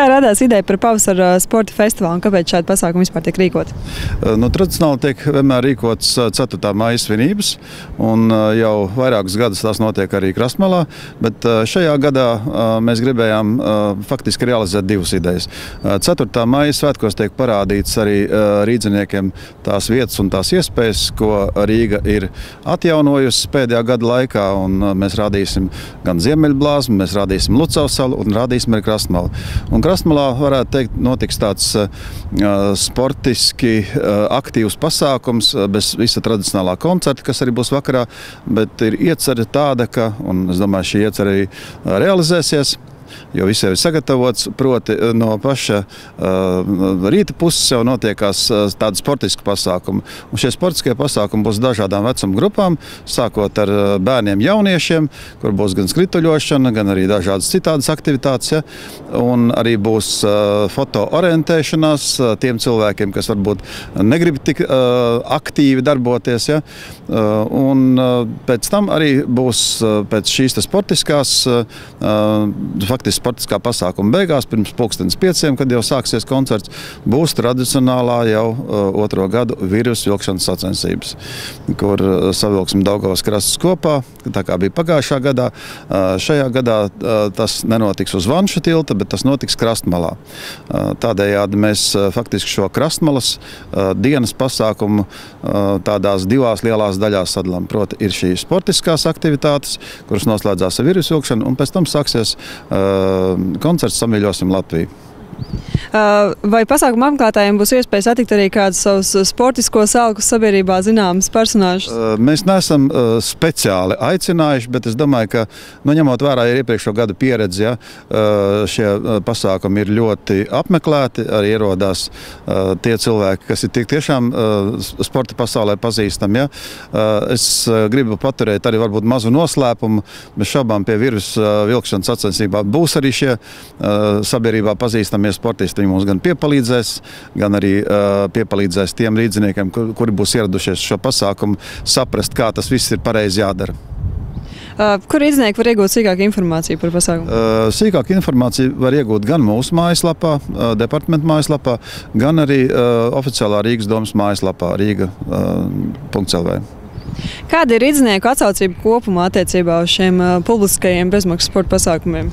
Kā radās ideja par pavasara sporta festivālu un kāpēc šādi pasākumi vispār tiek rīkoti? Tradicionāli tiek vienmēr rīkots 4. maija svinības, un jau vairākus gadus tās notiek arī Krastmalā, bet šajā gadā mēs gribējām faktiski realizēt divas idejas. 4. maija svētkos tiek parādīts arī rīdziniekiem tās vietas un tās iespējas, ko Rīga ir atjaunojusi pēdējā gada laikā, un mēs rādīsim gan Ziemeļblāzmu, mēs rādīsim Lucavas salu un rādīsim arī Krastmalu. Un Krastmalā, varētu teikt, notiks tāds sportiski aktīvs pasākums bez visa tradicionālā koncerta, kas arī būs vakarā, bet ir iecerē tāda, ka, un es domāju, šī iecerē arī realizēsies, jo viss jau ir sagatavots, proti no paša rīta puses jau notiekās tādi sportiski pasākumi. Un šie sportiskie pasākumi būs dažādām vecuma grupām, sākot ar bērniem, jauniešiem, kur būs gan skrituļošana, gan arī dažādas citādas aktivitātes. Ja? Un arī būs fotoorientēšanās tiem cilvēkiem, kas varbūt negrib tik aktīvi darboties. Ja? Un pēc tam arī būs pēc šīs sportiskās sportiskā pasākuma beigās, pirms 5:30, kad jau sāksies koncerts, būs tradicionālā jau 2. gadu virves vilkšanas sacensības, kur savilksim Daugavas krastus kopā, tā kā bija pagājušā gadā. Šajā gadā tas nenotiks uz Vanšu tilta, bet tas notiks Krastmalā. Tādējādi mēs faktiski šo Krastmalas dienas pasākumu tādās divās lielās daļās sadalām. Proti ir šīs sportiskās aktivitātes, kuras noslēdzās ar virves vilkšanu, un pēc tam sāksies koncerts Samīļosim Latviju. Vai pasākuma apmeklētājiem būs iespēja satikt arī kādus savus sportiskos alkus sabiedrībā zināmas personāžus? Mēs neesam speciāli aicinājuši, bet es domāju, ka, ņemot vērā iepriekšējo gadu pieredzi, ja, šie pasākumi ir ļoti apmeklēti, arī ierodās tie cilvēki, kas ir tiešām sporta pasaulē pazīstami. Ja. Es gribu paturēt arī varbūt mazu noslēpumu, bez šaubām pie virves vilkšanas sacensībām būs arī šie sabiedrībā pazīstamie sportisti. Viņi mums gan piepalīdzēs, gan arī piepalīdzēs tiem rīdziniekiem, kuri būs ieradušies šo pasākumu, saprast, kā tas viss ir pareizi jādara. Kur rīdzinieki var iegūt sīkāku informāciju par pasākumu? Sīkāku informāciju var iegūt gan mūsu mājaslapā, departamenta mājaslapā, gan arī oficiālā Rīgas domas mājaslapā riga.lv. Kāda ir rīdzinieku atsaucība kopumā attiecībā uz šiem publiskajiem bezmaksas sporta pasākumiem?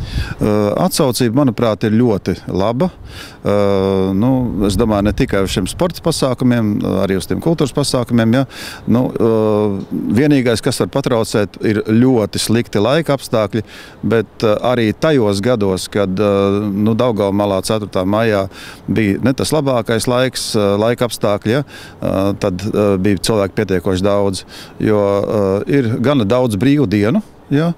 Atsaucība, manuprāt, ir ļoti laba. Es domāju, ne tikai uz šiem sporta pasākumiem, arī uz tiem kultūras pasākumiem. Ja. Vienīgais, kas var patraucēt, ir ļoti slikti laika apstākļi, bet arī tajos gados, kad Daugavmalā 4. maijā bija ne tas labākais laika apstākļi, ja, tad bija cilvēki pietiekoši daudz. Jo ir gana daudz brīvu dienu. Ja?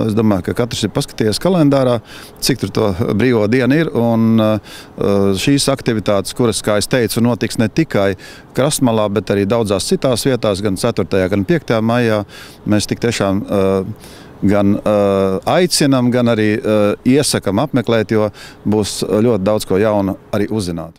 Es domāju, ka katrs ir paskatījies kalendārā, cik tur to brīvo dienu ir. Un šīs aktivitātes, kuras, kā es teicu, notiks ne tikai Krastmalā, bet arī daudzās citās vietās, gan 4. gan 5. maijā, mēs tik tiešām gan aicinam, gan arī iesakam apmeklēt, jo būs ļoti daudz ko jaunu arī uzzināt.